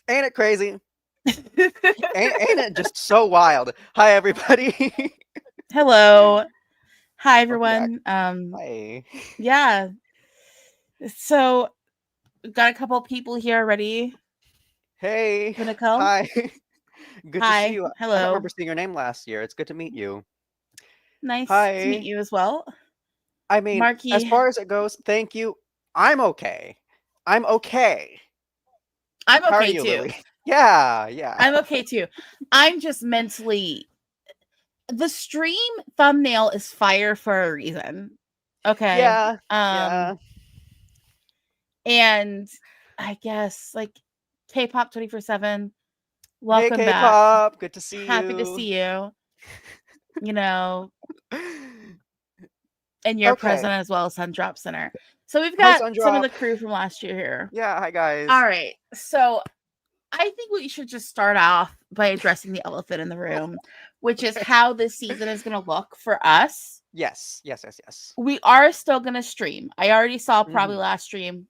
Ain't it crazy? Ain't it just so wild? Hi, everybody. Hello. Hi Welcome back. everyone. Hi. Yeah. So got a couple of people here already. Hey. Pinnacle. Hi. Good to see Hi. you. I don't Hello. remember seeing your name last year. It's good to meet you. Nice to meet Hi. you as well. I mean, as Marky. far as it goes, thank you. I'm okay. I'm okay. I'm How are okay you, too. Lily? Yeah, yeah. I'm okay too. I'm just mentally the stream thumbnail is fire for a reason. Okay. Yeah, Um yeah. and I guess like K-pop 24/7. Hey, Welcome back. K-pop. Good to see Happy to you. see you. You know, and your Okay. president as well as Sun Drop Center. So we've Hi, got some of Sundrop. the crew from last year here. Yeah, hi, All guys. right. So I think we should just start off by addressing the elephant in the room, which is Okay. how this season is going to look for us. Yes, yes, yes, yes. We are still going to stream. I already saw probably Mhm. last stream.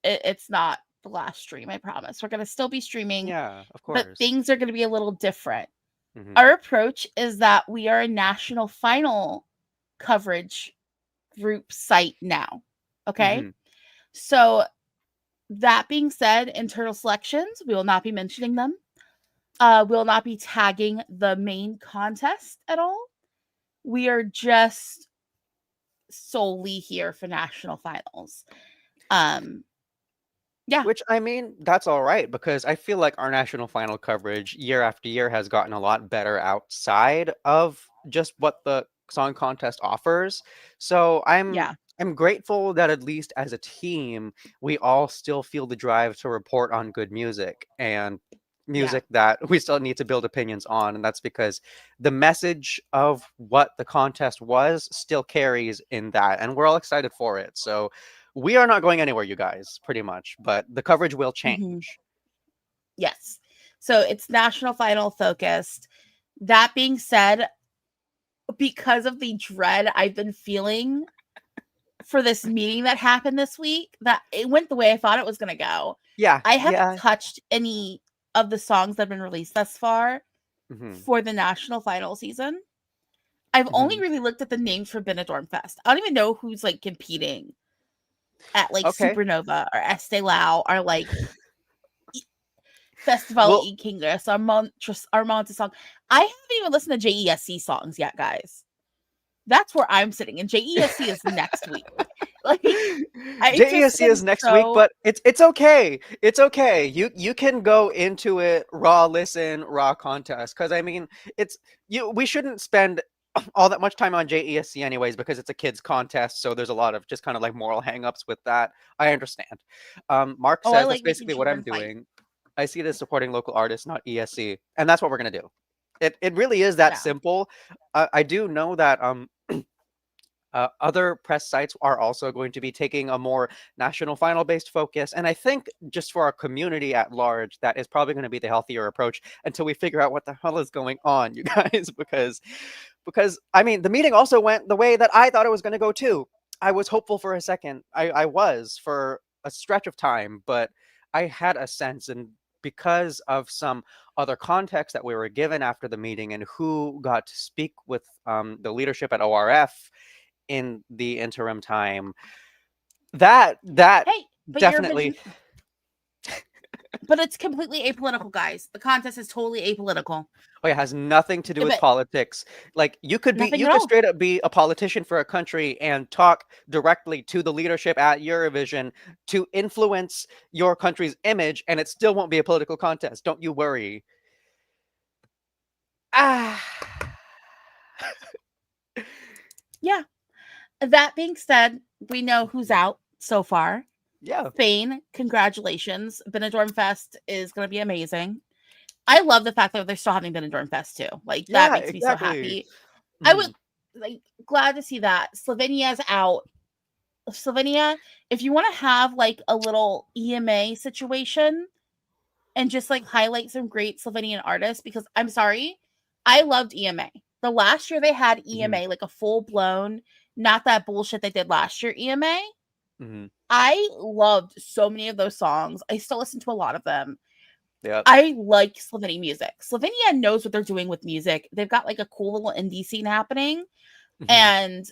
It's not the last stream, I promise. We're going to still be streaming, Yeah, of but course. things are going to be a little different. Mhm. Our approach is that we are a national final coverage group site now. Okay. Mhm. So, that being said, internal selections, we will not be mentioning them. We will not be tagging the main contest at all. We are just solely here for national finals. Um, yeah, Which I mean, that's all right because I feel like our national final coverage year after year has gotten a lot better outside of just what the song contest offers. So yeah, I'm grateful that at least as a team, we all still feel the drive to report on good music and yeah. music that we still need to build opinions on. And that's because the message of what the contest was still carries in that. And we're all excited for it. So we are not going anywhere, you guys, pretty much, but the coverage will Mhm. change. Yes. So it's national final focused. That being said, because of the dread I've been feeling for this meeting that happened this week, that it went the way I thought it was going to go. Yeah, I haven't yeah. touched any of the songs that have been released thus far Hmm. for the national final season. I've only Hmm. really looked at the names for BenidormFest. I don't even know who's like competing at like Okay. Supernova or Estee Lau or like Festival Well, E Kingus or Armand song. I haven't even listened to JESC songs yet, guys. That's where I'm sitting, and JESC is next week. Like I just JESC been is next week, so but it's okay. It's okay. You can go into it raw listen, raw contest. Because I mean, it's you. We shouldn't spend all that much time on JESC anyways because it's a kids contest. So there's a lot of just kind of like moral hangups with that. I understand. Mark oh, I says that's like making basically what I'm children fight. doing. I see it as supporting local artists, not ESC, and that's what we're gonna do. It really is that Yeah. simple. I do know that other press sites are also going to be taking a more national final based focus. And I think just for our community at large, that is probably going to be the healthier approach until we figure out what the hell is going on, you guys, because I mean the meeting also went the way that I thought it was going to go too. I was hopeful for a second. I was for a stretch of time, but I had a sense and because of some other context that we were given after the meeting and who got to speak with the leadership at ORF in the interim time. That Hey, but definitely. Eurovision, but it's completely apolitical, guys. The contest is totally apolitical. Oh yeah, has nothing to do with But politics. Like nothing you at could all. straight up be a politician for a country and talk directly to the leadership at Eurovision to influence your country's image, and it still won't be a political contest. Don't you worry. Ah, Yeah. That being said, we know who's out so far. yeah, Spain, congratulations. Benidorm Fest is going to be amazing. I love the fact that they're still having Benidorm Fest too. Like that yeah, makes me so exactly. happy. I would Mhm. like glad to see that Slovenia's out. Slovenia, if you want to have like a little EMA situation and just like highlight some great Slovenian artists, because I'm sorry, I loved EMA. The last year they had Mhm. EMA, like a full blown, not that bullshit they did last year, EMA. Mhm. I loved so many of those songs. I still listen to a lot of them. Yep. I like Slovenian music. Slovenia knows what they're doing with music. They've got like a cool little indie scene happening. Mhm. And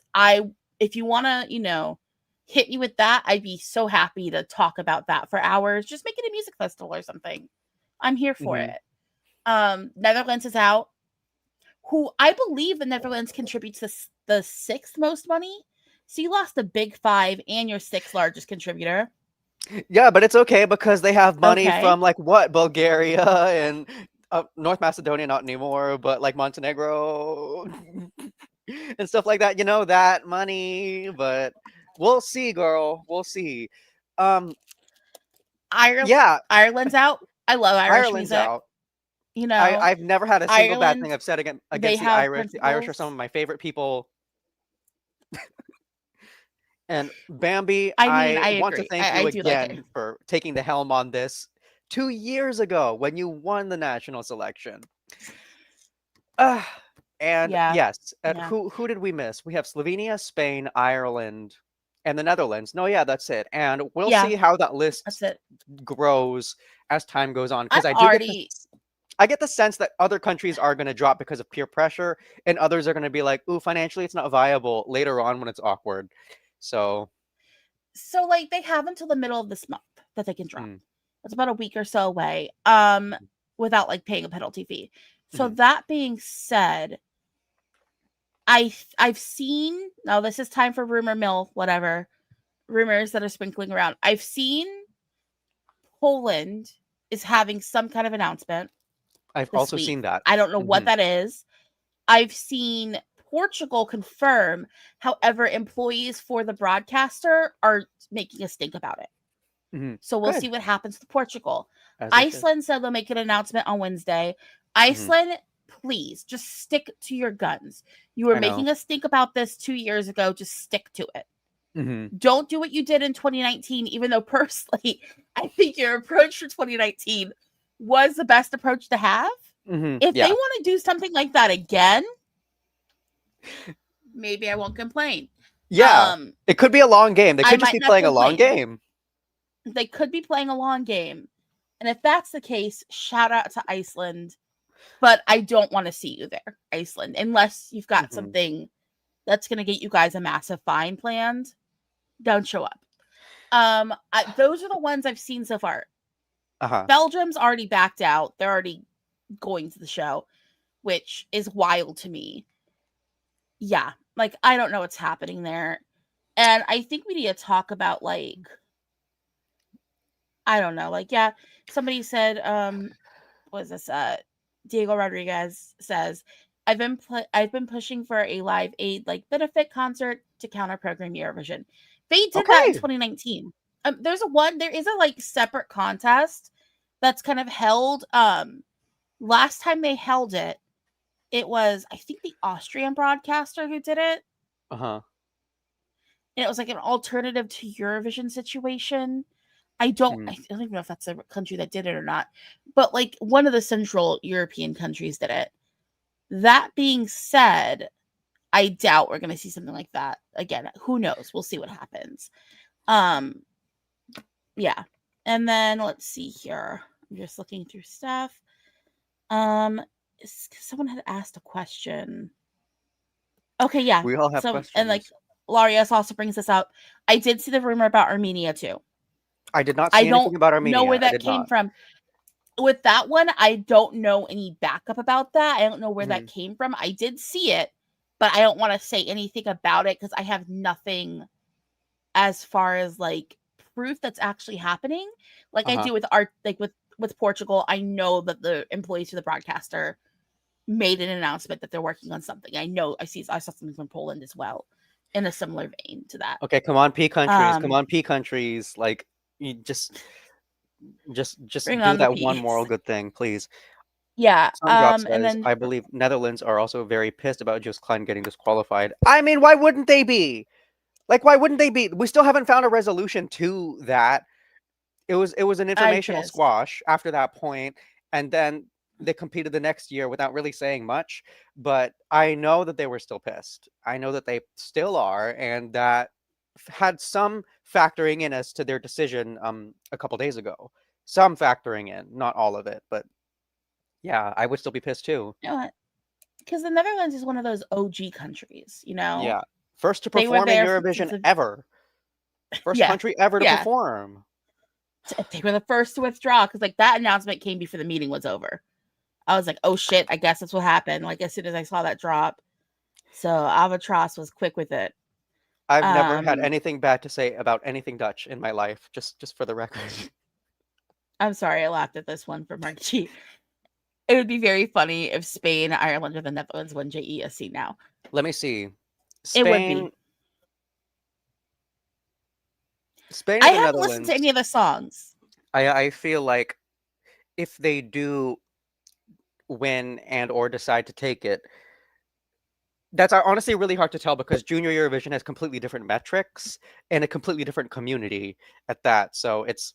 if you want to, hit me with that, I'd be so happy to talk about that for hours. Just make it a music festival or something. I'm here for Mhm. it. Netherlands is out. Who I believe the Netherlands contributes the sixth most money. So you lost the big five and your sixth largest contributor. Yeah, but it's okay because they have money Okay. from like what, Bulgaria and North Macedonia, not anymore, but like Montenegro and stuff like that. You know that money, but we'll see, girl. We'll see. Um, yeah, Ireland's out. I love Irish Ireland's music. out. You know, I've never had a single bad thing Ireland, I've said they against the have Irish. The Irish are some principles. of my favorite people. And Bambi, I mean, I I want to agree. thank I you do like it. again for taking the helm on this 2 years ago when you won the national selection. Uh, and Yeah. yes, Yeah. who did we miss? We have Slovenia, Spain, Ireland, and the Netherlands. No, yeah, that's it. And we'll Yeah. see how that That's list it. grows as time goes on. I'm Because already I get the sense that other countries are going to drop because of peer pressure, and others are going to be like, "Ooh, financially, it's not viable." Later on, when it's awkward. So, so like they have until the middle of this month that they can drop. mm, It's about a week or so away. Without like paying a penalty fee. So mhm. that being said, I've seen, now this is time for rumor mill, whatever rumors that are sprinkling around. I've seen Poland is having some kind of announcement I've this also week. seen that. I don't know what Mhm, that is. I've seen Portugal confirm. However, employees for the broadcaster are making a stink about it. mhm. So we'll see Good, what happens with Portugal. as they should. Iceland said they'll make an announcement on Wednesday. Mhm. Iceland, please just stick to your guns. You were I know. making us think about this 2 years ago. Just stick to it. Mhm, Don't do what you did in 2019, even though personally, I think your approach for 2019 was the best approach to have. mhm. If they Yeah, want to do something like that again, maybe I won't complain. yeah. It could be a long game. They I could just might be not playing a long complain. game. They could be playing a long game. And if that's the case, shout out to Iceland. But I don't want to see you there, Iceland, unless you've got Mhm. something that's going to get you guys a massive fine planned. Don't show up. Those are the ones I've seen so far. Uh-huh. Belgium's already backed out. They're already going to the show, which is wild to me. Yeah, like I don't know what's happening there. And I think we need to talk about like I don't know, like yeah, somebody said what is this Diego Rodriguez says I've been pushing for a live aid like benefit concert to counter program Eurovision. They did that in Okay. 2019. There is a like separate contest that's kind of held last time they held it, it was I think the Austrian broadcaster who did it. Uh-huh. And it was like an alternative to Eurovision situation. Mm. I don't even know if that's the country that did it or not. But like one of the Central European countries did it. That being said, I doubt we're going to see something like that again. Who knows? We'll see what happens. Um yeah. And then let's see here. I'm just looking through stuff. Um someone had asked a question. Okay, yeah. We all have So and like questions. Larius also brings this up. I did see the rumor about Armenia too. I did not I see don't anything about know where Armenia. I that did came not. from. With that one, I don't know any backup about that. I don't know where that Mhm. came from. I did see it, but I don't want to say anything about it because I have nothing as far as like proof that's actually happening. Like I Uh-huh. do with art, like with Portugal, I know that the employees for the broadcaster made an announcement that they're working on something. I saw something from Poland as well in a similar vein to that. Okay, come on, P countries. Come Um, on, P countries. Like you just bring do on the that one moral peace. good thing, please. Yeah. Sundrop And says, then I believe Netherlands are also very pissed about Joost Klein getting disqualified. I mean, why wouldn't they be? Like, why wouldn't they be? We still haven't found a resolution to that. It was an I informational just squash after that point, and then they competed the next year without really saying much. But I know that they were still pissed. I know that they still are, and that had some factoring in as to their decision a couple days ago. some factoring in, not all of it, but yeah, I would still be pissed too. You know what? Because the Netherlands is one of those OG countries, you know? Yeah. First to They were perform in there since Eurovision the ever. First yeah, country ever to yeah. perform. They were the first to withdraw because like that announcement came before the meeting was over. I was like, oh shit, I guess that's what happened. Like as soon as I saw that drop. So Albatross was quick with it. I've never had Um, anything bad to say about anything Dutch in my life, just for the record. I'm sorry, I laughed at this one for Mark G. It would be very funny if Spain, Ireland, or the Netherlands won JESC now. Let me see. It would be. Spain I or the haven't listened to Netherlands? any of the songs. I feel like if they do win and or decide to take it, that's honestly really hard to tell because Junior Eurovision has completely different metrics and a completely different community at that. So it's,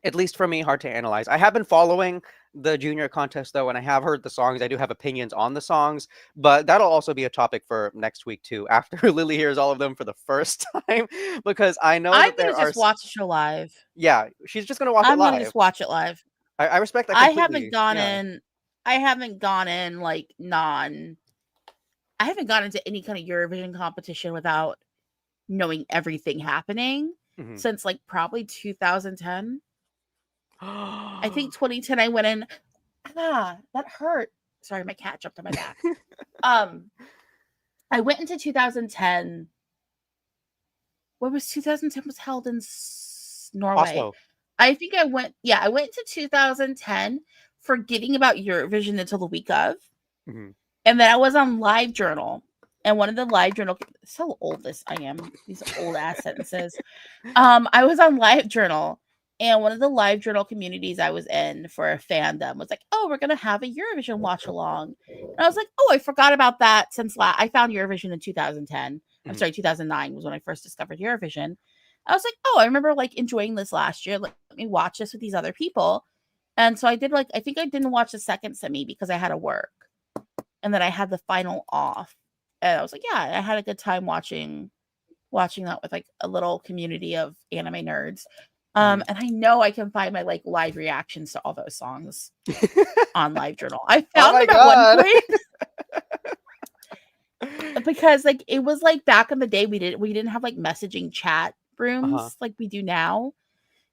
at least for me, hard to analyze. I have been following the junior contest though, and I have heard the songs. I do have opinions on the songs, but that'll also be a topic for next week too, after Lily hears all of them for the first time, because I know I'm that gonna there are. just watch the show live. Yeah, she's just gonna watch it I'm gonna live. just watch it live. I respect that I haven't completely. gone Yeah. in. I haven't gone in like non. I haven't gone into any kind of Eurovision competition without knowing everything happening Mhm. since like probably 2010. I think 2010 I went in. Ah, that hurt. Sorry, my cat jumped on my back. I went into 2010. What was 2010 was held in Norway. Oslo. I think I went. Yeah, I went to 2010, forgetting about Eurovision until the week of, Mhm. and then I was on LiveJournal, and one of the LiveJournal. So old this I am. These old ass sentences. I was on LiveJournal, and one of the LiveJournal communities I was in for a fandom was like, "Oh, we're gonna have a Eurovision watch along," and I was like, "Oh, I forgot about that." Since I found Eurovision in 2010. I'm Mhm. sorry, 2009 was when I first discovered Eurovision. I was like, "Oh, I remember like enjoying this last year. Let me watch this with these other people." And so I did like I think I didn't watch the second semi because I had to work, and then I had the final off, and I was like, "Yeah, I had a good time watching that with like a little community of anime nerds." Mhm. And I know I can find my like live reactions to all those songs on LiveJournal. I Oh found my them at one god. point because like it was like back in the day we didn't have like messaging chat Uh-huh. rooms like we do now.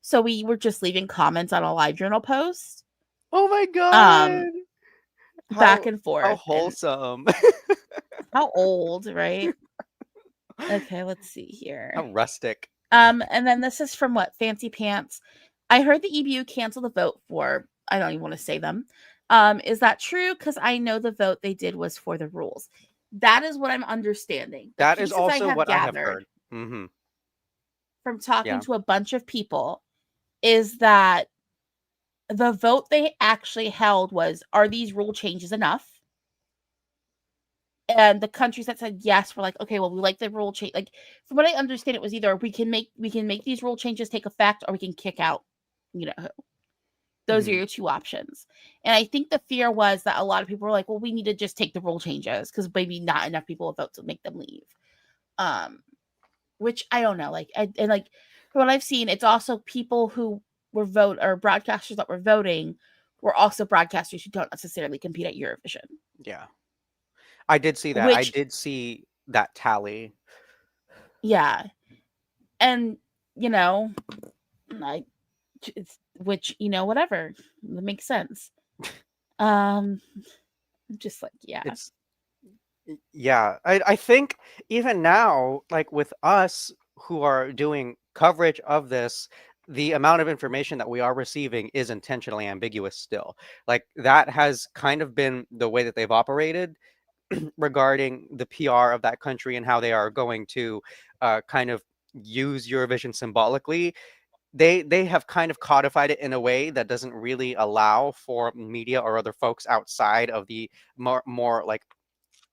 So we were just leaving comments on a LiveJournal post. Oh my Um god. back How and how forth and wholesome. how old, right? Okay, let's see here. How rustic. And then this is from what Fancy Pants. I heard the EBU cancel the vote for. I don't even want to say them. Is that true? Because I know the vote they did was for the rules. That is what I'm understanding. The That is pieces I also have what I have gathered heard. Mhm. from talking Yeah. to a bunch of people is that the vote they actually held was, are these rule changes enough? And the countries that said yes were like, okay, well, we like the rule change. Like, from what I understand, it was either we can make these rule changes take effect, or we can kick out, you know, those are Mhm. your two options. And I think the fear was that a lot of people were like, well, we need to just take the rule changes because maybe not enough people will vote to make them leave. Um, which I don't know. Like, and like from what I've seen, it's also people who were broadcasters that were voting were also broadcasters who don't necessarily compete at Eurovision. Yeah. I did see that. I Which, did see that tally. yeah, and you know, like, which whatever, that makes sense. Um, just like yeah, It's yeah. I think even now, like with us who are doing coverage of this, the amount of information that we are receiving is intentionally ambiguous still. Like that has kind of been the way that they've operated regarding the PR of that country and how they are going to kind of use Eurovision symbolically. They have kind of codified it in a way that doesn't really allow for media or other folks outside of the more like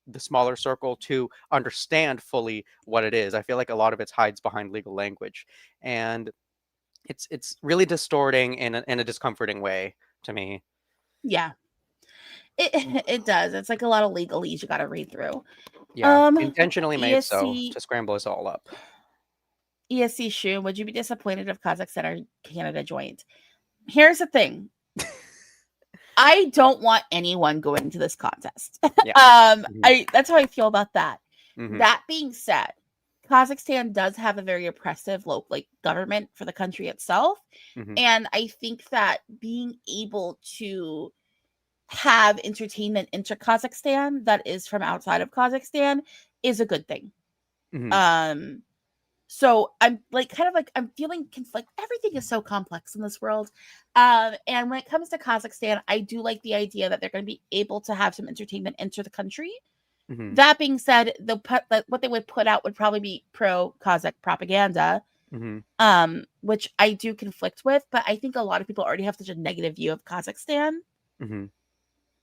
the smaller circle to understand fully what it is. I feel like a lot of it hides behind legal language, and it's really distorting in a discomforting way to me. yeah. It it does. It's like a lot of legalese you got to read through. Yeah, Um, intentionally made so ESC to scramble us all up. ESC Shun, would you be disappointed if Kazakhstan or Canada joined? Here's the thing. I don't want anyone going to this contest. Yeah. That's how I feel about that. Mhm. That being said, Kazakhstan does have a very oppressive local government for the country itself. Mhm. And I think that being able to have entertainment into Kazakhstan that is from outside of Kazakhstan is a good thing. Mhm. So I'm I'm feeling conflict. Everything is so complex in this world. And when it comes to Kazakhstan, I do like the idea that they're going to be able to have some entertainment enter the country. Mhm. That being said, what they would put out would probably be pro Kazakh propaganda, Mhm. which I do conflict with. But I think a lot of people already have such a negative view of Kazakhstan Mhm.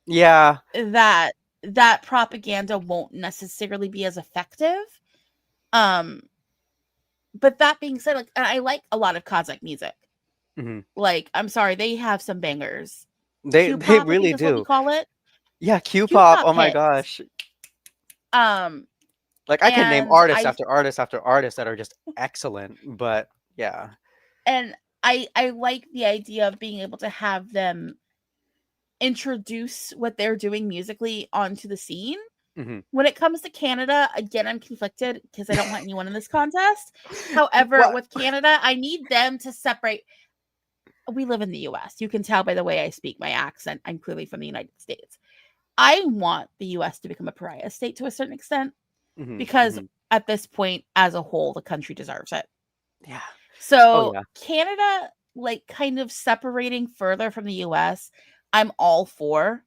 Yeah. that that propaganda won't necessarily be as effective. Um, but that being said, like I like a lot of Kazakh music. Mhm. Like, I'm sorry, they have some bangers. They Q-pop, I think really is what we do. call it. Yeah, Q-pop. Q-pop Oh my hits. gosh. Um, Like I can name and artists I after artists after artists that are just excellent, but yeah. and I like the idea of being able to have them introduce what they're doing musically onto the scene. Mhm. When it comes to Canada, again, I'm conflicted because I don't want anyone in this contest. However, What? with Canada, I need them to separate. We live in the US. You can tell by the way I speak my accent. I'm clearly from the United States. I want the US to become a pariah state to a certain extent Mhm. because Mhm. at this point, as a whole, the country deserves it. Yeah. Oh So, yeah. Canada, like, kind of separating further from the US, I'm all for.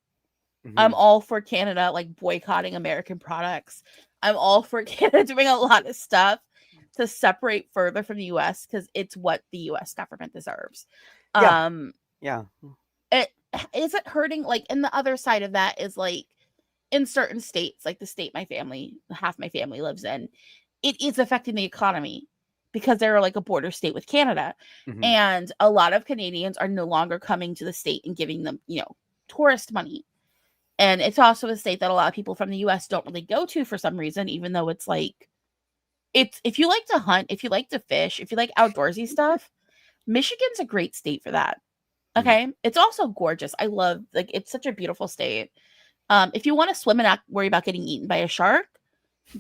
I'm Mhm. all for Canada, like, boycotting American products. I'm all for Canada doing a lot of stuff to separate further from the US because it's what the US government deserves. Yeah. Um, Yeah. it isn't hurting, like, and the other side of that is, like, in certain states, like the state half my family lives in, it is affecting the economy because they're like a border state with Canada. Mhm. And a lot of Canadians are no longer coming to the state and giving them, tourist money. And it's also a state that a lot of people from the US don't really go to for some reason, even though it's like, it's if you like to hunt, if you like to fish, if you like outdoorsy stuff, Michigan's a great state for that. Mhm. Okay. It's also gorgeous. I love, like, it's such a beautiful state. If you want to swim and not worry about getting eaten by a shark,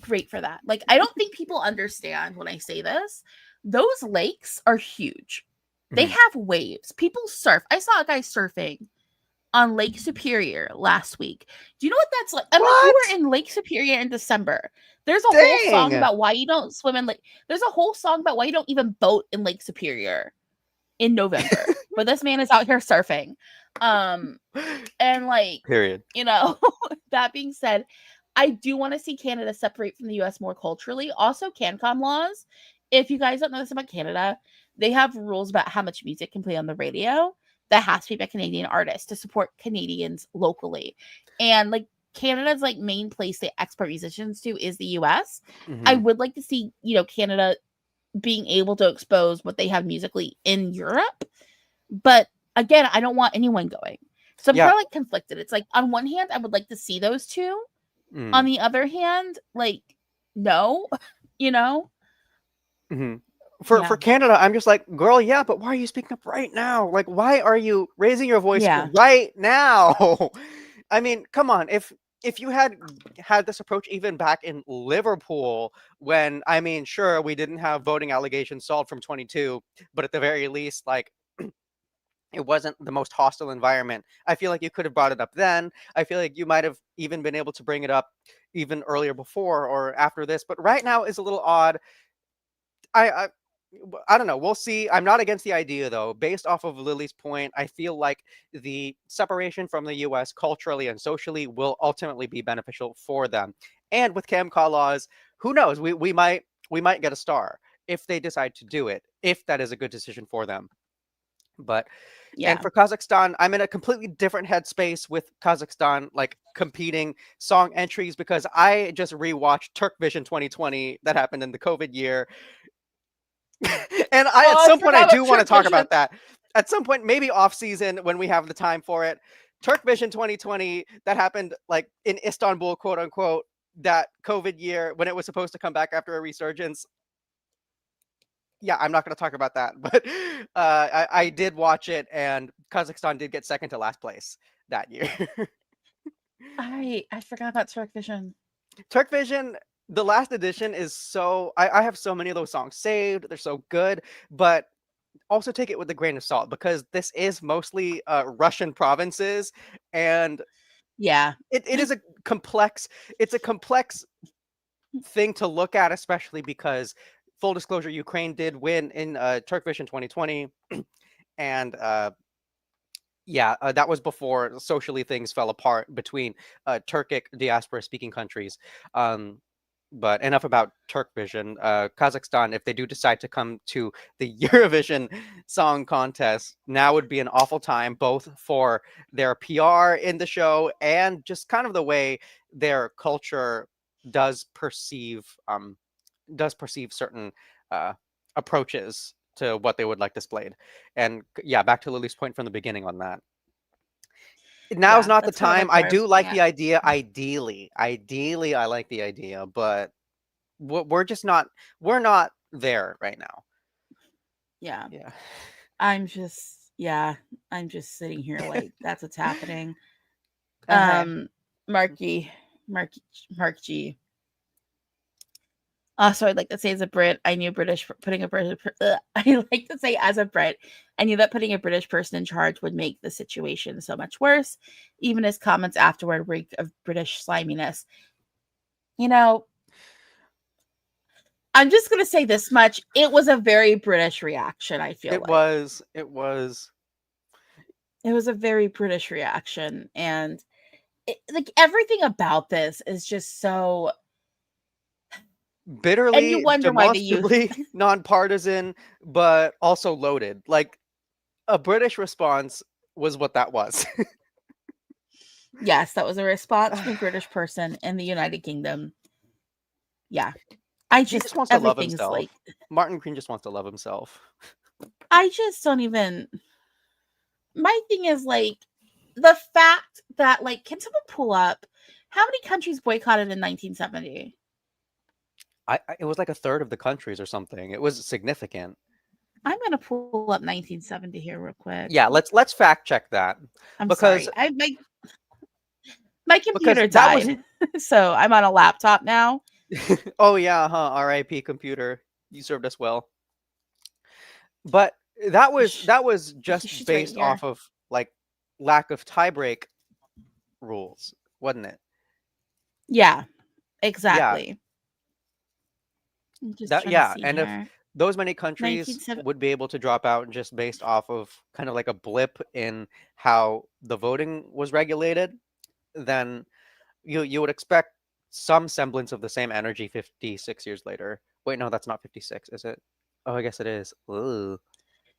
great for that. Like, I don't think people understand when I say this. Those lakes are huge. They Mhm. have waves. People surf. I saw a guy surfing on Lake Superior last week. Do you know what that's like? I'm like, you were What? in Lake Superior in December. There's a whole song Dang. about why you don't swim in Lake. There's a whole song about why you don't even boat in Lake Superior in November. But this man is out here surfing. Um, and like, Period. that being said, I do want to see Canada separate from the US more culturally. Also, CanCom laws. If you guys don't know this about Canada, they have rules about how much music can play on the radio that has to be by Canadian artists to support Canadians locally. And like, Canada's like main place they export musicians to is the US. I Mhm. would like to see, Canada being able to expose what they have musically in Europe. But again, I don't want anyone going. So I'm Yeah. kind of like conflicted. It's like, on one hand, I would like to see those two. On Mm. the other hand, like, no, you know? Mhm. For Yeah. Canada, I'm just like, "Girl, yeah, but why are you speaking up right now? Like, why are you raising your voice Yeah. right now?" I mean, come on. If you had this approach even back in Liverpool when I mean, sure, we didn't have voting allegations solved from 22, but at the very least, like, it wasn't the most hostile environment. I feel like you could have brought it up then. I feel like you might have even been able to bring it up even earlier before or after this, but right now is a little odd. I I I don't know. We'll see. I'm not against the idea though. Based off of Lily's point, I feel like the separation from the US culturally and socially will ultimately be beneficial for them. And with Camcall laws, who knows? We might get a star if they decide to do it, if that is a good decision for them. But and Yeah. for Kazakhstan, I'm in a completely different headspace with Kazakhstan, like competing song entries, because I just rewatched Turkvision 2020 that happened in the COVID year. And I at Oh, I some point I forgot about do want to Trick talk Vision. about that. At some point, maybe off season when we have the time for it. Turkvision 2020 that happened like in Istanbul, quote unquote, that COVID year when it was supposed to come back after a resurgence. yeah, I'm not going to talk about that, but I did watch it, and Kazakhstan did get second to last place that year. I forgot about Turkvision. Turkvision, the last edition is so I have so many of those songs saved. They're so good, but also take it with a grain of salt because this is mostly Russian provinces, and Yeah. it is a complex. It's a complex thing to look at, especially because full disclosure, Ukraine did win in Turkvision 2020, and that was before socially things fell apart between Turkic diaspora speaking countries. But enough about Turkvision. Kazakhstan, if they do decide to come to the Eurovision Song Contest, now would be an awful time, both for their PR in the show and just kind of the way their culture does perceive certain uh, approaches to what they would like displayed. And yeah, back to Lily's point from the beginning on that. Now's Yeah, not the that's kind of time. like I where I was do getting like at. the idea. Ideally, I like the idea, but we're just not. We're not there right now. Yeah. Yeah. I'm just sitting here like that's what's happening. Uh-huh. Marky, Mark Mark G. So I'd like to say as a Brit, I knew British putting a British. I like to say as a Brit, I knew that putting a British person in charge would make the situation so much worse. Even his comments afterward reek of British sliminess. You know, I'm just gonna say this much: it was a very British reaction. I feel It like was. It was it was a very British reaction, and like everything about this is just so. And you bitterly, wonder why the youth. demonstrably nonpartisan, but also loaded. Like a British response was what that was. Yes, that was a response from a British person in the United Kingdom. Yeah. I He just just wants to love everything's himself. like Martin Green just wants to love himself. I just don't even my thing is like the fact that like can someone pull up how many countries boycotted in 1970? It was like a third of the countries or something. It was significant. I'm gonna pull up 1970 here real quick. Yeah, let's fact check that I'm because sorry. My computer that was died. So I'm on a laptop now. oh yeah, huh? R.I.P. computer. You served us well. But that was just She's right based here. off of like lack of tiebreak rules, wasn't it? Yeah, Yeah, exactly. I'm just trying to see and if here. those many countries 1970. would be able to drop out just based off of kind of like a blip in how the voting was regulated, then you would expect some semblance of the same energy 56 years later. Wait, no, that's not 56, is it? Oh, I guess it is. Ooh,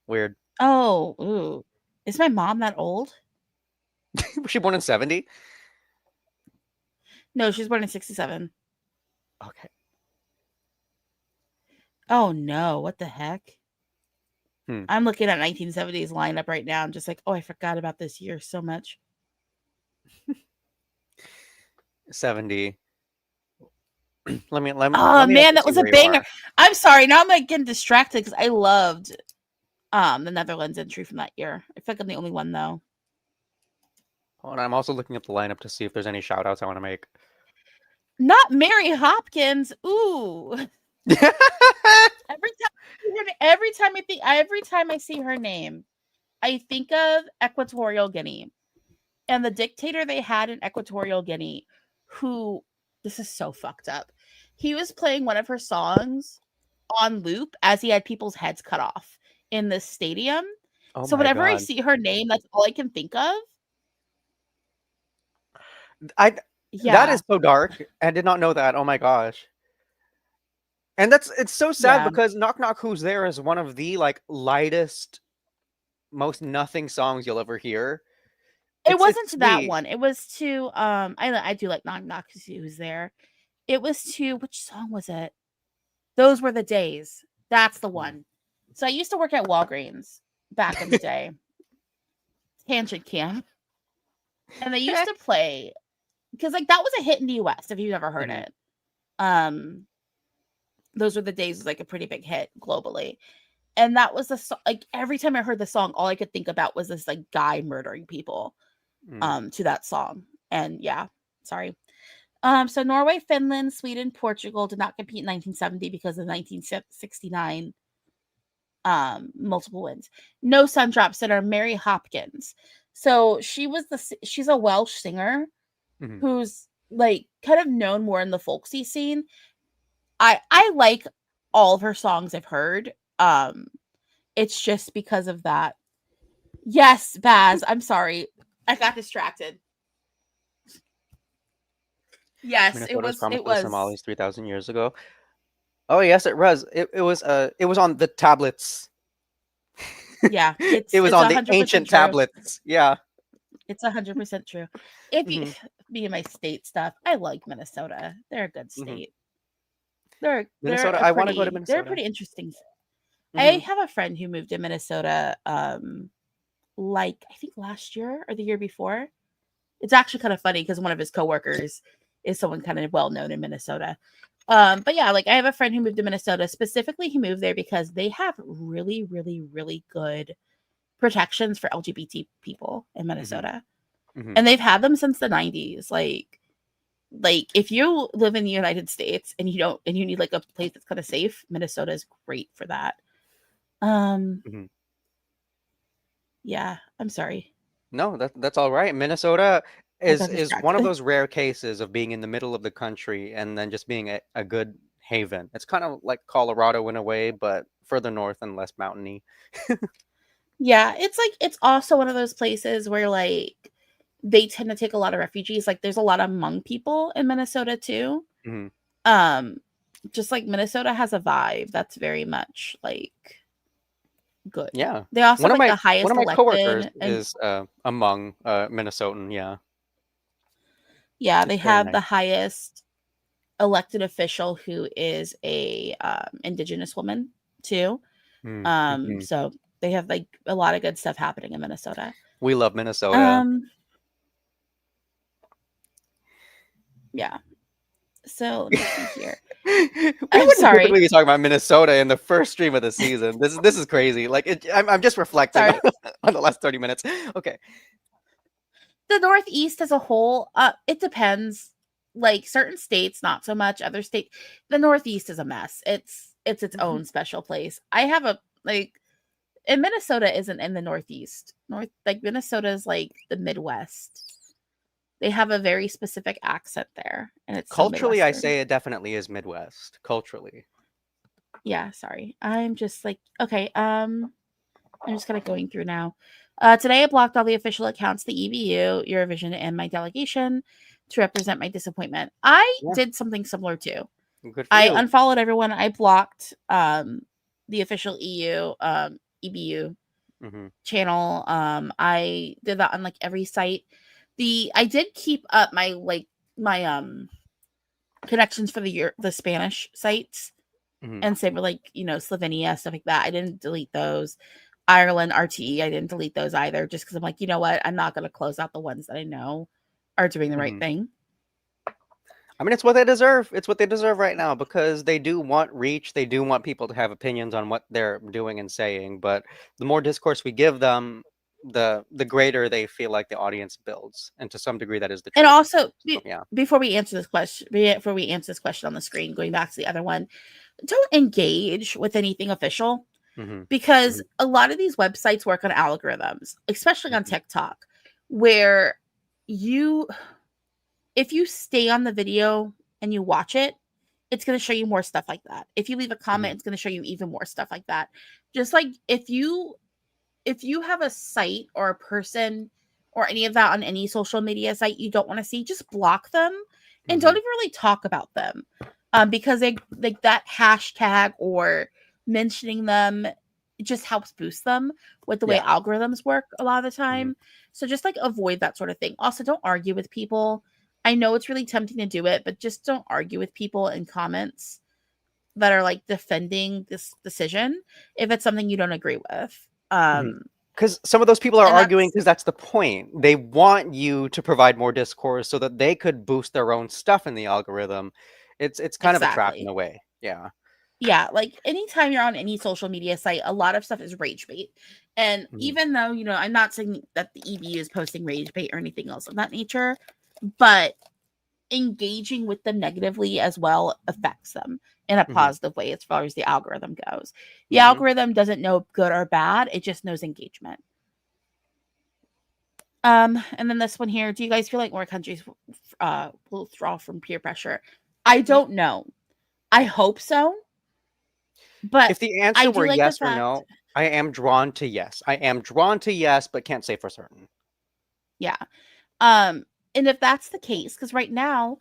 weird. Oh, ooh. Is my mom that old? Was she born in 70? No, she's born in 67. Okay. Oh no, what the heck? Hmm. I'm looking at 1970s lineup right now. I'm just like, oh, I forgot about this year so much. 70. Oh let me man, also that see was a where you banger. are. I'm sorry. Now I'm like getting distracted because I loved the Netherlands entry from that year. I feel like I'm the only one though. Hold on, I'm also looking up the lineup to see if there's any shout outs I want to make. Not Mary Hopkins. Ooh. Every time I see her name, I think of Equatorial Guinea and the dictator they had in Equatorial Guinea, who this is so fucked up. He was playing one of her songs on loop as he had people's heads cut off in this stadium. Oh So my whenever I god. see her name, that's all I can think of. I that Yeah, is so dark. I did not know that. Oh my gosh. And it's so sad yeah. because Knock Knock Who's There is one of the like lightest, most nothing songs you'll ever hear. It wasn't It's to that sweet. one. It was to I do like Knock Knock to see who's there. It was to which song was it? Those Were the Days. That's the Mm. one. So I used to work at Walgreens back in the day. Tangent camp. And they used to play because like that was a hit in the US if you've ever heard Mhm. it. Um Those were the days it was like a pretty big hit globally. And that was like every time I heard the song, all I could think about was this like guy murdering people to that song. And yeah, sorry. So Norway, Finland, Sweden, Portugal did not compete in 1970 because of 1969 multiple wins. No Sun Drops that are Mary Hopkins. So she's a Welsh singer who's like kind of known more in the folksy scene. I like all of her songs I've heard. It's just because of that. Yes, Baz, I'm sorry. I got distracted. Yes, Minnesota's promised it to the was Somalis 3,000 years ago. Oh yes, it was. It was on the tablets. Yeah, It was it's on the 100% ancient true. tablets. Yeah. It's 100% true. If you me and my state stuff, I like Minnesota. They're a good state. Minnesota. I want to go to They're Minnesota. pretty interesting. I have a friend who moved to Minnesota like I think last year or the year before. It's actually kind of funny because one of his coworkers is someone kind of well known in Minnesota. But yeah, like I have a friend who moved to Minnesota. Specifically, he moved there because they have really, really, really good protections for LGBT people in Minnesota. And they've had them since the 90s. Like if you live in the United States and you need like a place that's kind of safe, Minnesota is great for that. Yeah, I'm sorry. No, that's all right. Minnesota is distracted. one of those rare cases of being in the middle of the country and then just being a good haven. It's kind of like Colorado in a way, but further north and less mountainy. Yeah, it's also one of those places where like they tend to take a lot of refugees. Like there's a lot of Hmong people in Minnesota too. Just like Minnesota has a vibe that's very much like good. Yeah. They also have like the highest one of my elected coworkers and is among Minnesotan, yeah. yeah, It's they very have nice. the highest elected official who is a indigenous woman too. So they have like a lot of good stuff happening in Minnesota. We love Minnesota. Yeah. So let's see here. We I'm wouldn't sorry. typically be talking about Minnesota in the first stream of the season. This is crazy. Like I'm just reflecting on the last 30 minutes. Okay. The Northeast as a whole, it depends. Like certain states, not so much. Other states, the Northeast is a mess. It's its own special place. I have a like, and Minnesota isn't in the Northeast. Minnesota is like the Midwest. They have a very specific accent there, and it's culturally. I say it definitely is Midwest. Culturally. Yeah, sorry. I'm just like okay. I'm just kind of going through now. Today, I blocked all the official accounts, the EBU, Eurovision, and my delegation to represent my disappointment. I did something similar too. I unfollowed everyone. I blocked the official EBU channel. I did that on like every site. I did keep up my connections for the Spanish sites and say for like Slovenia, stuff like that. I didn't delete those. Ireland, RTE, I didn't delete those either, just because I'm like, you know what, I'm not going to close out the ones that I know are doing the right thing. I mean, it's what they deserve. It's what they deserve right now because they do want reach. They do want people to have opinions on what they're doing and saying. But the more discourse we give them, the greater they feel like the audience builds. And to some degree, that is the truth. And also, yeah. before we answer this question on the screen, going back to the other one, don't engage with anything official. Because a lot of these websites work on algorithms, especially on TikTok, where if you stay on the video and you watch it, it's going to show you more stuff like that. If you leave a comment, it's going to show you even more stuff like that. Just like if you have a site or a person or any of that on any social media site you don't want to see, just block them and don't even really talk about them. Because they like that hashtag or mentioning them, it just helps boost them with the way algorithms work a lot of the time. So just like avoid that sort of thing. Also, don't argue with people. I know it's really tempting to do it, but just don't argue with people in comments that are like defending this decision if it's something you don't agree with. Because some of those people are arguing because that's the point. They want you to provide more discourse so that they could boost their own stuff in the algorithm. It's kind of a trap in a way. Yeah. Yeah, like anytime you're on any social media site, a lot of stuff is rage bait. And even though, I'm not saying that the EB is posting rage bait or anything else of that nature, but engaging with them negatively as well affects them in a positive way as far as the algorithm goes. The algorithm doesn't know good or bad, it just knows engagement. And then this one here, do you guys feel like more countries will withdraw from peer pressure? I don't know. I hope so. But if the answer I do were like the yes or fact, no, I am drawn to yes. I am drawn to yes, but can't say for certain. yeah. And if that's the case, because right now,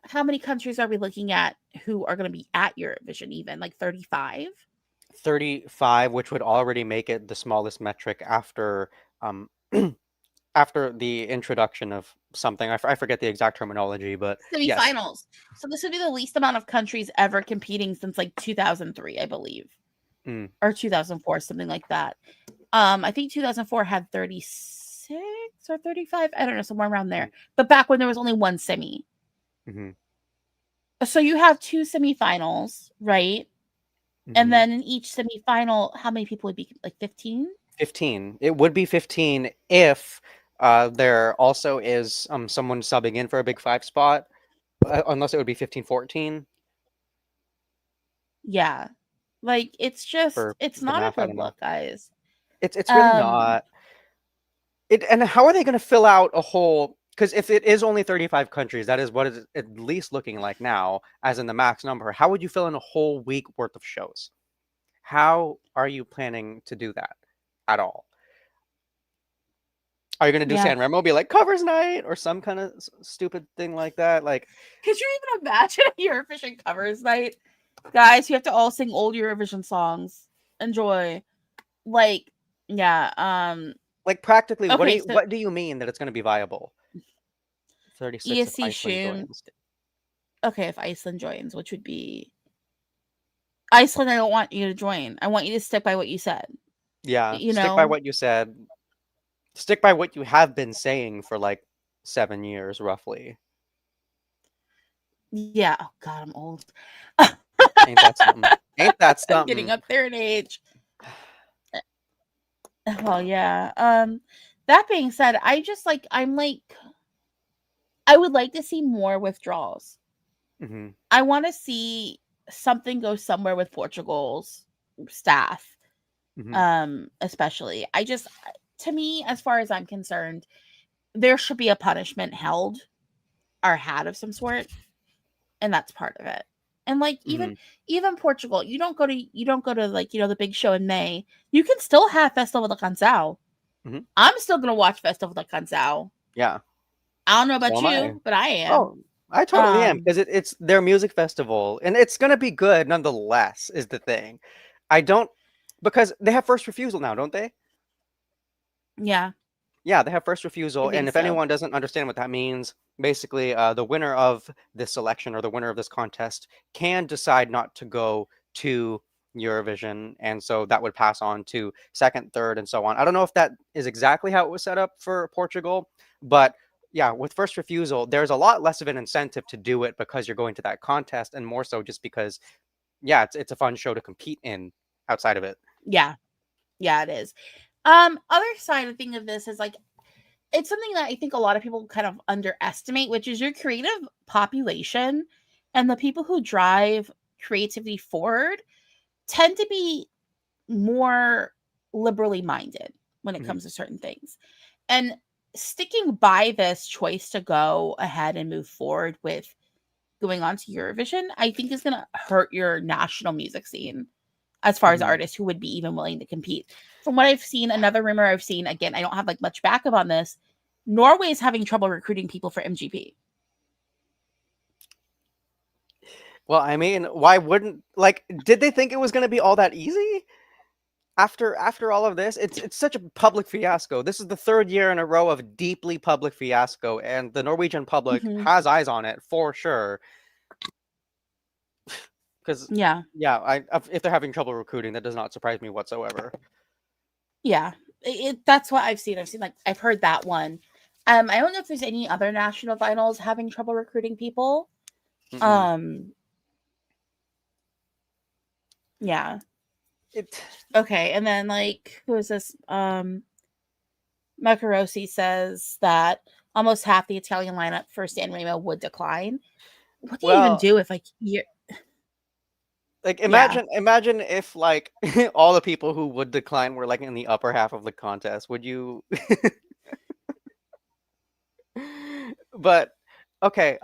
how many countries are we looking at who are going to be at Eurovision? Even like 35? 35, which would already make it the smallest metric after after the introduction of something. I forget the exact terminology, but yes. Semifinals. So this would be the least amount of countries ever competing since like 2003, I believe, Mm. or 2004, something like that. I think 2004 had 36 or 35. I don't know, somewhere around there. But back when there was only one semi. So you have two semifinals, right? And then in each semifinal, how many people would be? Like 15? 15. It would be 15 if there also is someone subbing in for a big 5 spot, unless it would be 15, 14 Yeah. Like it's for the not a math. I good don't know. look, guys. It's really not. And how are they going to fill out a whole? Because if it is only 35 countries, that is what it's at least looking like now, as in the max number. How would you fill in a whole week worth of shows? How are you planning to do that at all? Are you going to do Yeah. San Remo, be like covers night or some kind of stupid thing like that? Like, Could you even imagine a Eurovision covers night? Guys, you have to all sing old Eurovision songs. Enjoy. Like, yeah, like practically, okay, so what do you mean that it's going to be viable? 36 if ESC Iceland Shun. joins. Okay, if Iceland joins, which would be Iceland, I don't want you to join. I want you to stick by what you said. Yeah, You stick by know? what you said. Stick by what you have been saying for like 7 years, roughly. Yeah. Oh God, I'm old. Ain't that something? Ain't that I'm getting something? up there in age. Oh yeah. That being said, I would like to see more withdrawals. I want to see something go somewhere with Portugal's staff. Especially. To me, as far as I'm concerned, there should be a punishment held or had of some sort, and that's part of it. And like even Portugal, you don't go to like, the big show in May. You can still have Festival da Canção. I'm still gonna watch Festival da Canção. Yeah. I don't know So about am I. you, but I am. Oh, I totally am because it's their music festival and it's gonna be good nonetheless. Is the thing. I don't because they have first refusal now, don't they? Yeah. Yeah, they have first I refusal, and think if so. anyone doesn't understand what that means, basically, the winner of this selection or the winner of this contest can decide not to go to Eurovision, and so that would pass on to second, third, and so on. I don't know if that is exactly how it was set up for Portugal, but yeah, with first refusal, there's a lot less of an incentive to do it because you're going to that contest, and more so just because, yeah, it's a fun show to compete in outside of it. Yeah. Yeah, it is. Other side of thing of this is like it's something that I think a lot of people kind of underestimate, which is your creative population and the people who drive creativity forward tend to be more liberally minded when it comes to certain things. And sticking by this choice to go ahead and move forward with going on to Eurovision, I think is going to hurt your national music scene as far as artists who would be even willing to compete. From what I've seen, another rumor I've seen, again, I don't have like much backup on this. Norway is having trouble recruiting people for MGP. Well, I mean, why wouldn't like did they think it was going to be all that easy? After all of this, it's such a public fiasco. This is the third year in a row of deeply public fiasco, and the Norwegian public has eyes on it for sure. Because Yeah, if they're having trouble recruiting, that does not surprise me whatsoever. yeah, that's what I've seen. I've heard that one. I don't know if there's any other national finals having trouble recruiting people. Yeah. It Okay, and then like who is this? Macarosi says that almost half the Italian lineup for Sanremo would decline. What do you even well, do if like you? like Yeah. imagine if like all the people who would decline were like in the upper half of the contest. Would you? But okay,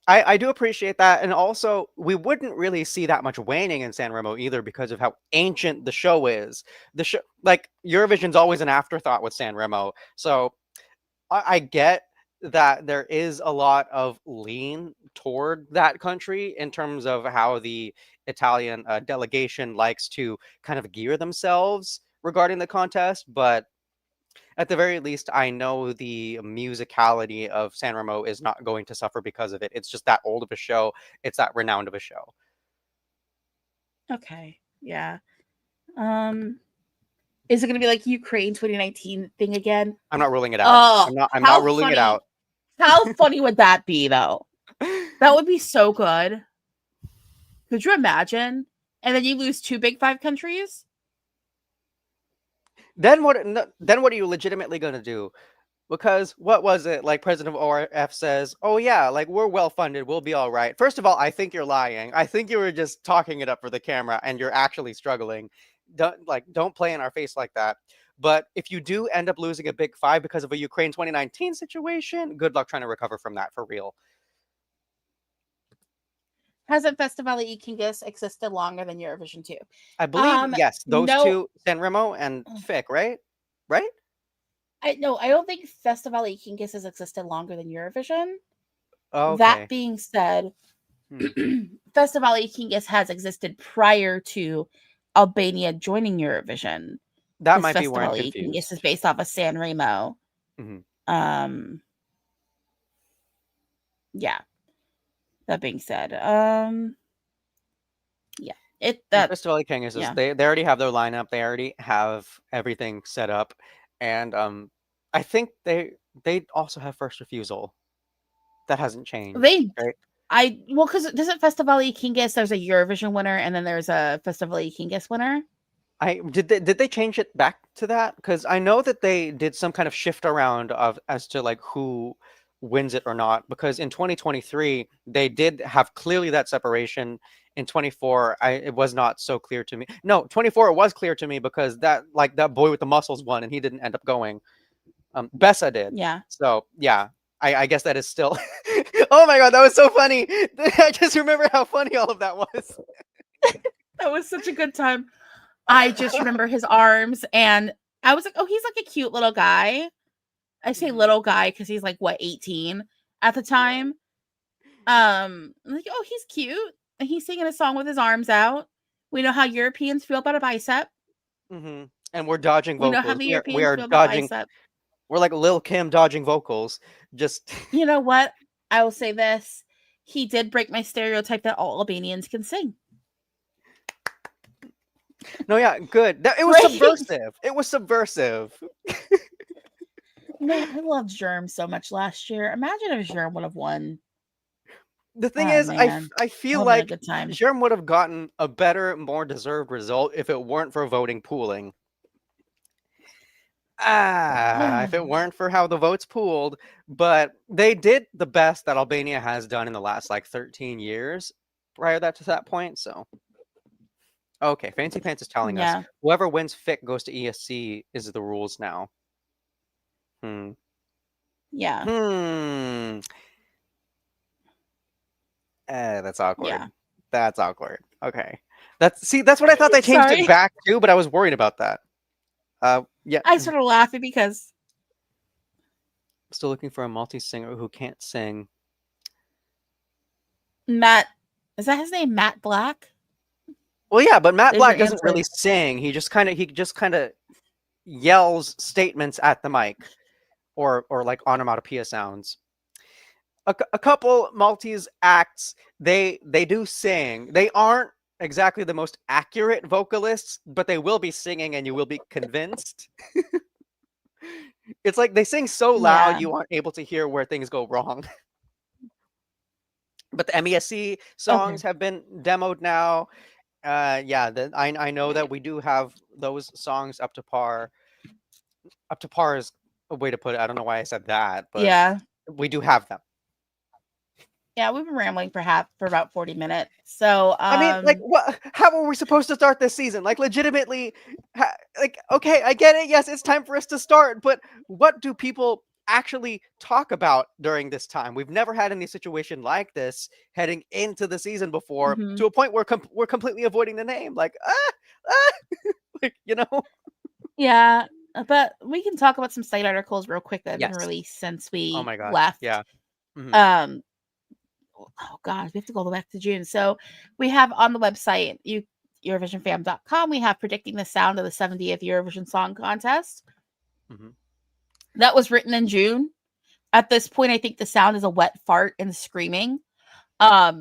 I do appreciate that, and also we wouldn't really see that much waning in San Remo either because of how ancient the show is. The show, like Eurovision's always an afterthought with San Remo, so I get that there is a lot of lean toward that country in terms of how the Italian delegation likes to kind of gear themselves regarding the contest, but at the very least, I know the musicality of San Remo is not going to suffer because of it. It's just that old of a show. It's that renowned of a show. Okay. Yeah. Um. Is it going to be like Ukraine 2019 thing again? I'm not ruling it out. Oh, I'm not how ruling it funny! out. How funny would that be, though? That would be so good. Could you imagine? And then you lose two big five countries. Then what? Then what are you legitimately going to do? Because what was it like? President of ORF says, "Oh yeah, like we're well funded. We'll be all right." First of all, I think you're lying. I think you were just talking it up for the camera, and you're actually struggling. Don't play in our face like that. But if you do end up losing a big five because of a Ukraine 2019 situation, good luck trying to recover from that for real. Hasn't Festival y Kingus existed longer than Eurovision 2? I believe yes, those No, two, San Remo and Fick, right? Right? I no, I don't think Festival y Kingus has existed longer than Eurovision. That Okay. being said, Hmm. Festival y Kingus has existed prior to Albania joining Eurovision. That Because might be where I'm Festival y Kingus is confused. based off of San Remo. Mhm. Um, yeah. That being said, yeah, it And that Festival King is yeah. they already have their lineup, they already have everything set up, and I think they also have first refusal. That hasn't changed, They right? well, because doesn't Festival y Kingus there's a Eurovision winner and then there's a Festival y Kingus winner. I did they change it back to that? Because I know that they did some kind of shift around of as to like who wins it or not. Because in 2023 they did have clearly that separation. In 24, it was not so clear to me. No, 24 it was clear to me because that boy with the muscles won and he didn't end up going. Bessa did. Yeah, So yeah, I guess that is still. Oh my god, that was so funny! I just remember how funny all of that was. that was such a good time. I just remember his arms, and I was like, "Oh, he's like a cute little guy." I say Mhm. little guy because he's like what 18 at the Yeah. time. I'm like, "Oh, he's cute," and he's singing a song with his arms out. We know how Europeans feel about a bicep. And we're dodging We know how vocals. the We Europeans are feel about dodging. bicep. We're like Lil Kim dodging vocals. Just You know what? I will say this. He did break my stereotype that all Albanians can sing. no, yeah, good. It was Right? subversive. It was subversive. Man, I loved Germ so much last year. Imagine if Germ would have won. The thing Oh is, man. I That feel would have been a like good time. Sherm would have gotten a better, more deserved result if it weren't for voting pooling. If it weren't for how the votes pooled, but they did the best that Albania has done in the last like 13 years prior to that point. So, okay, Fancy Pants is telling us Yeah. whoever wins FIC goes to ESC is the rules now. Hmm. Yeah. Hmm. That's awkward. Yeah. That's awkward. Okay. That's what I thought they changed it Sorry. back to, but I was worried about that. Yeah. I started laughing because Still looking for a Maltese singer who can't sing. Matt, is that his name? Matt Black? Well, yeah, but Matt There's your Black doesn't answer. really sing. He just kind of yells statements at the mic, or like onomatopoeia sounds. A couple Maltese acts they do sing. They aren't exactly the most accurate vocalists, but they will be singing, and you will be convinced. It's like they sing so loud Yeah. you aren't able to hear where things go wrong. But the MESC Okay. songs have been demoed now. Yeah, I know that we do have those songs up to par. Up to par is a way to put it. I don't know why I said that, but Yeah. we do have them. Yeah, we've been rambling for about 40 minutes. So, I mean, like, what? How are we supposed to start this season? Like, legitimately, like, okay, I get it. Yes, it's time for us to start, but what do people actually talk about during this time? We've never had any situation like this heading into the season before, mhm. to a point where we're completely avoiding the name. Like, like, Yeah, but we can talk about some site articles real quick that have been Yes. released since Oh we my gosh. left. Yeah. Mhm. Um, oh god, we have to go back to June. So we have on the website, EurovisionFam.com, we have predicting the sound of the 70th Eurovision Song Contest. Mhm. That was written in June. At this point, I think the sound is a wet fart and screaming. At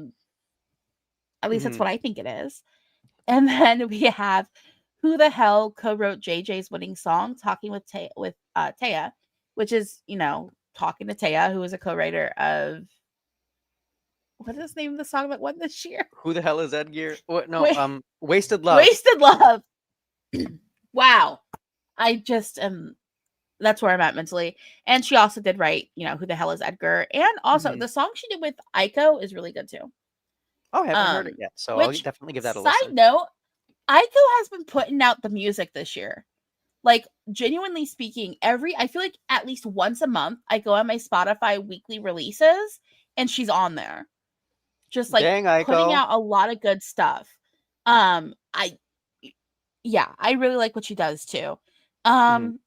least that's Mhm. what I think it is. And then we have who the hell co-wrote JJ's winning song, Talking with Taya, which is, Talking to Taya, who is a co-writer of what is the name of the song that won this year? Who the hell is Edgear? What? No. Wait, Wasted Love. Wasted Love. Wow. I just am that's where I'm at mentally. And she also did write, who the hell is Edgar? And also Mhm. the song she did with Aiko is really good too. Oh, I haven't heard it yet, so I'll Which definitely give that a side listen. note, Aiko has been putting out the music this year. Like, genuinely speaking, I feel like at least once a month, I go on my Spotify weekly releases and she's on there. Just like Dang, putting Aiko. out a lot of good stuff. I really like what she does too. Mhm.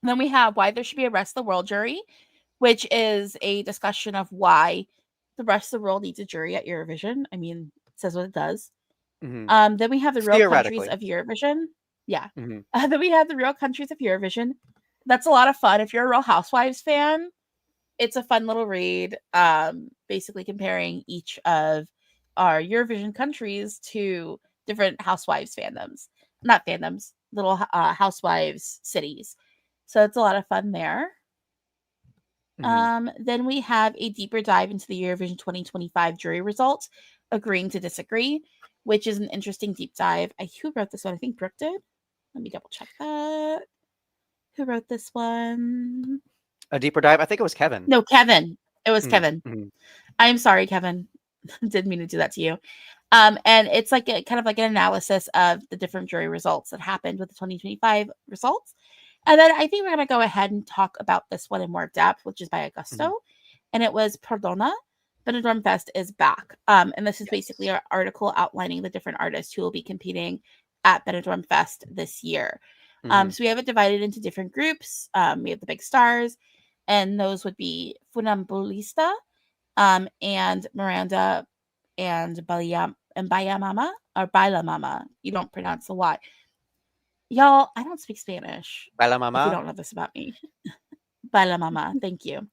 Then we have Why There Should Be a Rest of the World Jury, which is a discussion of why the rest of the world needs a jury at Eurovision. I mean, it says what it does. Mhm. Then we have the real countries Theoretically. of Eurovision. Yeah. Mhm. Then we have the real countries of Eurovision. That's a lot of fun. If you're a Real Housewives fan, it's a fun little read. Basically comparing each of our Eurovision countries to different Housewives fandoms. Not fandoms, little Housewives cities. So it's a lot of fun there. Mhm. Then we have a deeper dive into the Eurovision 2025 jury results, agreeing to disagree, which is an interesting deep dive. Who wrote this one? I think Brooke did. Let me double check that. Who wrote this one? A deeper dive. I think it was Kevin. No, Kevin. It was Mhm. Kevin. Mhm. I'm sorry, Kevin. Didn't mean to do that to you. And it's like kind of like an analysis of the different jury results that happened with the 2025 results. And then I think we're going to go ahead and talk about this one in more depth, which is by Augusto. Mhm. And it was Perdona. BenidormFest is back. And this is basically Yes. our article outlining the different artists who will be competing at BenidormFest this year. Mhm. So we have it divided into different groups. We have the big stars, and those would be Funambulista, and Miranda and Baya Mama or Baila Mama. You don't pronounce the Y. Y'all, I don't speak Spanish. Bella If you Mama. don't know this about me, Baila Mama. Thank you.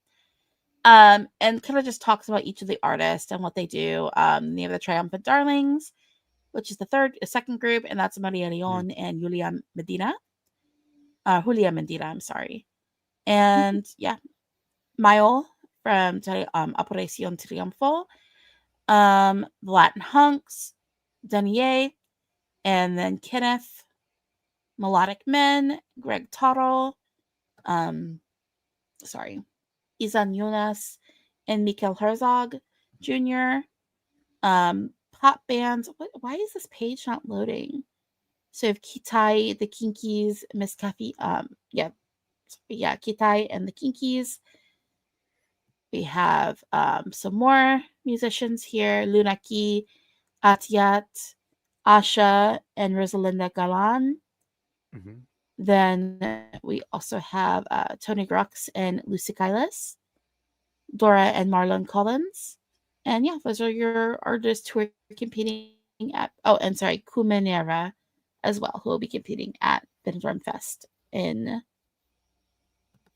And kind of just talks about each of the artists and what they do. They have the Triumphant Darlings, which is the second group, and that's Maria Mhm. Leon and Julia Medina. Julia Medina, I'm sorry. And yeah, Mayo from Operacion Triunfo, the Latin Hunks, Denier, and then Kenneth, Melodic Men, Greg Taro, um, Izan Yunas, and Mikhail Herzog Jr. Pop bands. Why is this page not loading? So if Kitai, the Kinkies, Miss Kathy, Kitai and the Kinkies. We have some more musicians here: Lunaki, Atiat, Asha, and Rosalinda Galan. Mhm. Then we also have Tony Grux and Lucy Kylis, Dora and Marlon Collins. And yeah, those are your artists who are competing at, and sorry, Kumanera as well, who will be competing at Benidorm Fest in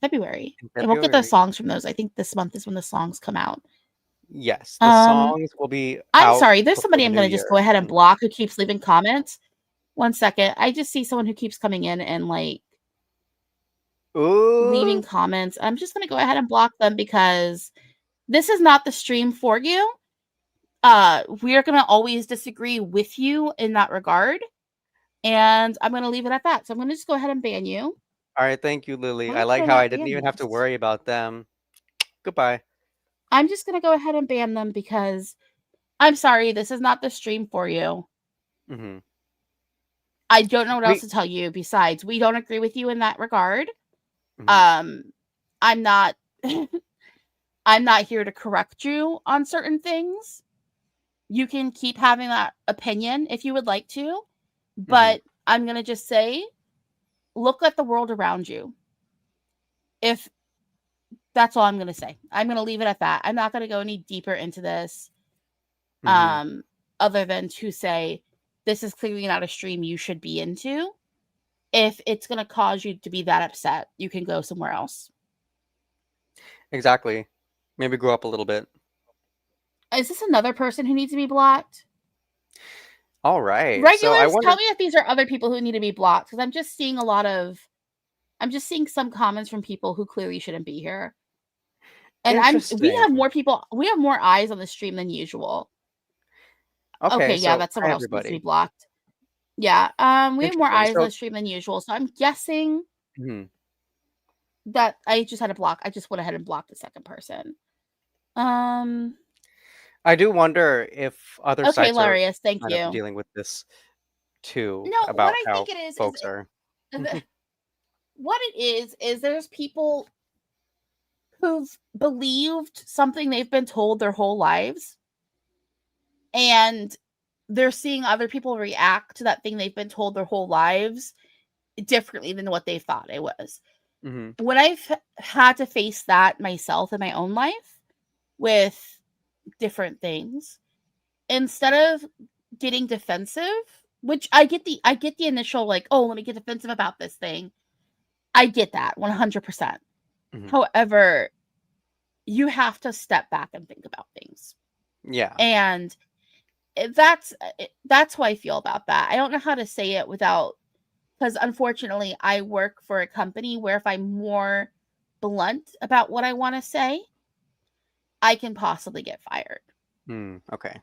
February. In And we'll get the February. songs from those. I think this month is when the songs come out. Yes, the Um, songs will be I'm out sorry, there's before somebody the I'm new gonna just go year. ahead and block who keeps leaving comments. One second. I just see someone who keeps coming in and like leaving Ooh. comments. I'm just gonna go ahead and block them because this is not the stream for you. We are going to always disagree with you in that regard. And I'm going to leave it at that. So I'm going to just go ahead and ban you. All right, thank you, Lily. Why I did like I how I not didn't ban even have to this? worry about them. Goodbye. I'm just going to go ahead and ban them because I'm sorry, this is not the stream for you. Mm-hmm. I don't know what else to tell you besides we don't agree with you in that regard. Mm-hmm. I'm not I'm not here to correct you on certain things. You can keep having that opinion if you would like to, but I'm going to just say look at the world around you. If that's all I'm going to say. I'm going to leave it at that. I'm not going to go any deeper into this. Other than to say this is clearly not a stream you should be into. If it's going to cause you to be that upset, you can go somewhere else. Exactly. Maybe grow up a little bit. Is this another person who needs to be blocked? All right. Regulars, so I wonder... tell me if these are other people who need to be blocked, because I'm just seeing some comments from people who clearly shouldn't be here. And we have more people, we have more eyes on the stream than usual. Okay, yeah, that's someone else who needs to be blocked. Yeah, we have more eyes on the stream than usual, so I'm guessing that I just had to block. I just went ahead and blocked the second person. I do wonder if other sites Hilarious, are thank you. dealing with this too. No, about what I how think it is folks are. What it is there's people who've believed something they've been told their whole lives, and they're seeing other people react to that thing they've been told their whole lives differently than what they thought it was. When I've had to face that myself in my own life with different things, instead of getting defensive, which I get the initial like, oh, let me get defensive about this thing. I get that 100%. However, you have to step back and think about things. Yeah. And that's how I feel about that. I don't know how to say it without, because unfortunately I work for a company where if I'm more blunt about what I want to say, I can possibly get fired. Okay.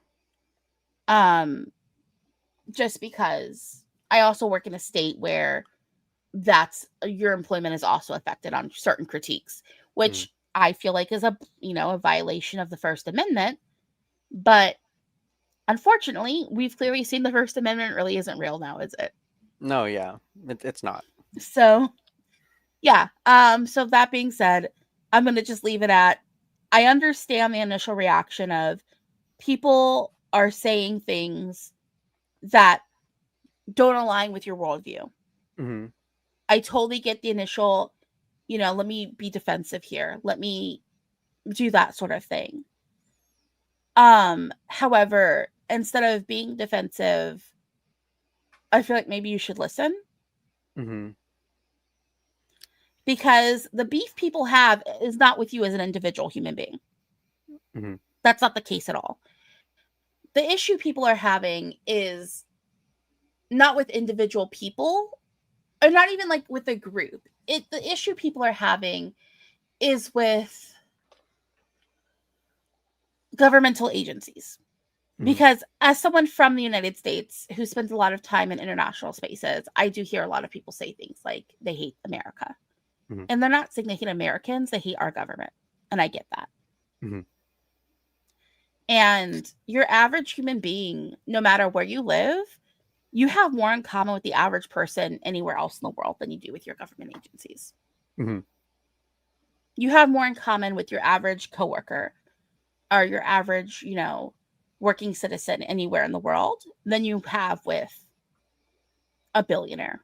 Just because I also work in a state where that's your employment is also affected on certain critiques, which I feel like is a violation of the First Amendment. But unfortunately, we've clearly seen the First Amendment really isn't real now, is it? No, yeah, it's not. So, yeah. So that being said, I'm going to just leave it at, I understand the initial reaction of people are saying things that don't align with your worldview. I totally get the initial, let me be defensive here. Let me do that sort of thing. However, instead of being defensive, I feel like maybe you should listen. Because the beef people have is not with you as an individual human being. That's not the case at all. The issue people are having is not with individual people, or not even like with a group. The issue people are having is with governmental agencies. Because as someone from the United States who spends a lot of time in international spaces, I do hear a lot of people say things like they hate America. And they're not saying they hate Americans, they hate our government. And I get that. And your average human being, no matter where you live, you have more in common with the average person anywhere else in the world than you do with your government agencies. You have more in common with your average coworker or your average, working citizen anywhere in the world than you have with a billionaire.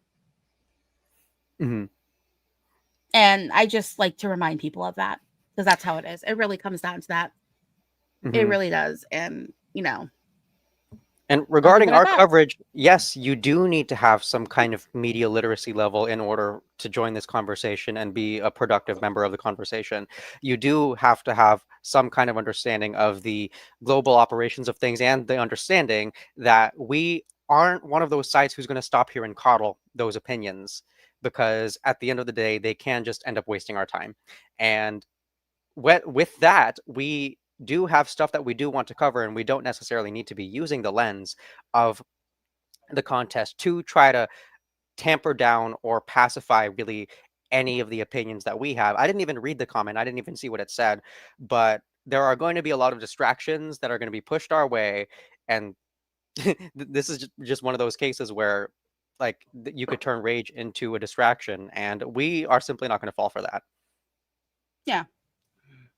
And I just like to remind people of that, because that's how it is. It really comes down to that. It really does. And, And regarding our coverage, yes, you do need to have some kind of media literacy level in order to join this conversation and be a productive member of the conversation. You do have to have some kind of understanding of the global operations of things, and the understanding that we aren't one of those sites who's going to stop here and coddle those opinions, because at the end of the day, they can just end up wasting our time. And with that, we do have stuff that we do want to cover, and we don't necessarily need to be using the lens of the contest to try to tamper down or pacify really any of the opinions that we have. I didn't even read the comment. I didn't even see what it said, but there are going to be a lot of distractions that are going to be pushed our way, and this is just one of those cases where like you could turn rage into a distraction, and we are simply not going to fall for that. Yeah.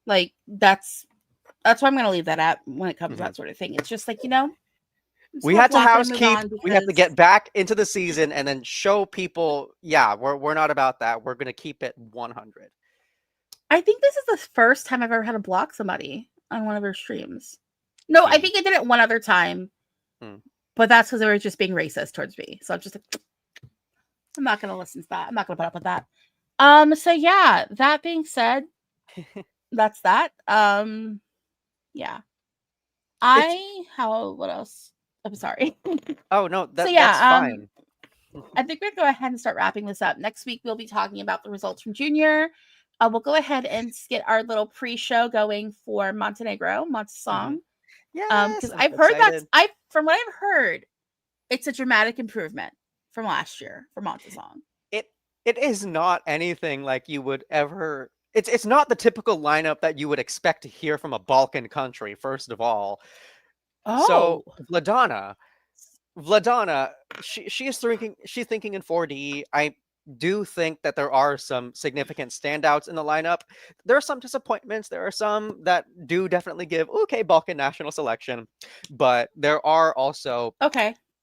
Like that's why I'm going to leave that at when it comes to that sort of thing. It's just like, we had to housekeep. We have to get back into the season and then show people, yeah, we're not about that. We're going to keep it 100. I think this is the first time I've ever had to block somebody on one of their streams. No, I think I did it one other time, but that's because they were just being racist towards me. So I'm just like, I'm not going to listen to that. I'm not going to put up with that. So yeah, that being said, that's that. Yeah. What else? I'm sorry. Oh no, that's fine. I think we're going to go ahead and start wrapping this up. Next week, we'll be talking about the results from Junior. We'll go ahead and get our little pre-show going for Montenegro, Montesong. Yeah, because I've heard from what I've heard, it's a dramatic improvement from last year for Montesong. It is not anything like you would ever. It's not the typical lineup that you would expect to hear from a Balkan country. First of all, so Vladana, she's thinking in 4D. I do think that there are some significant standouts in the lineup. There are some disappointments. There are some that do definitely give Balkan national selection, but there are also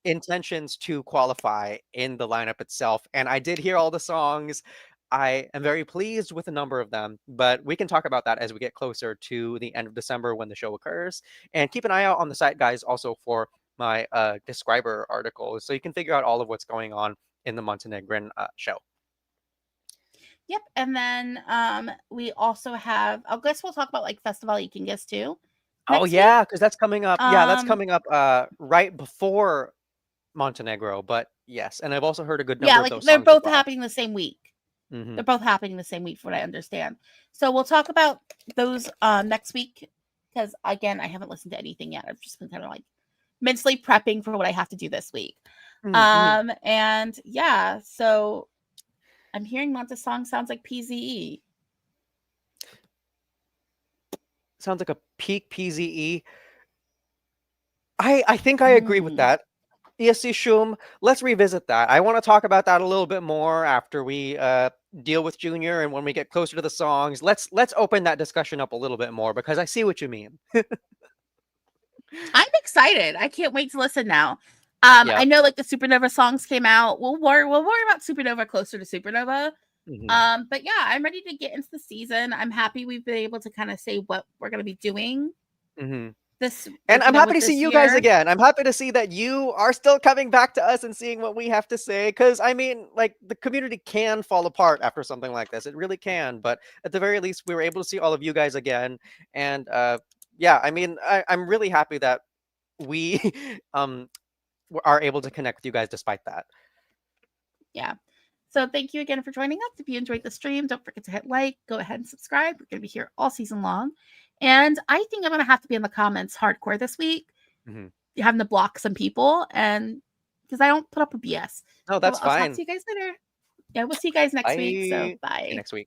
intentions to qualify in the lineup itself. And I did hear all the songs. I am very pleased with a number of them, but we can talk about that as we get closer to the end of December when the show occurs. And keep an eye out on the site, guys, also for my describer articles, so you can figure out all of what's going on in the Montenegrin show. Yep. And then we also have, I guess we'll talk about like Festival Ikingas too. Oh yeah, because that's coming up. Yeah, that's coming up right before Montenegro. But yes, and I've also heard a good number of those. They're both happening the same week. They're both happening the same week, from what I understand. So we'll talk about those next week, because again, I haven't listened to anything yet. I've just been kind of like mentally prepping for what I have to do this week. And yeah, so I'm hearing Montesong sounds like PZE. Sounds like a peak PZE. I think I agree with that. ESC Shum, let's revisit that. I want to talk about that a little bit more after we deal with Junior, and when we get closer to the songs. Let's open that discussion up a little bit more, because I see what you mean. I'm excited. I can't wait to listen now. I know like the Supernova songs came out. We'll worry about Supernova closer to Supernova. But yeah, I'm ready to get into the season. I'm happy we've been able to kind of say what we're going to be doing. And I'm happy to see you guys again. I'm happy to see that you are still coming back to us and seeing what we have to say, because I mean, like, the community can fall apart after something like this. It really can, but at the very least, we were able to see all of you guys again. And yeah, I mean, I'm really happy that we are able to connect with you guys despite that. Yeah. So thank you again for joining us. If you enjoyed the stream, don't forget to hit like, go ahead and subscribe. We're going to be here all season long. And I think I'm going to have to be in the comments hardcore this week. You're having to block some people, and because I don't put up with BS. No, that's fine. I'll talk to you guys later. Yeah, we'll see you guys next week. So bye. See you next week.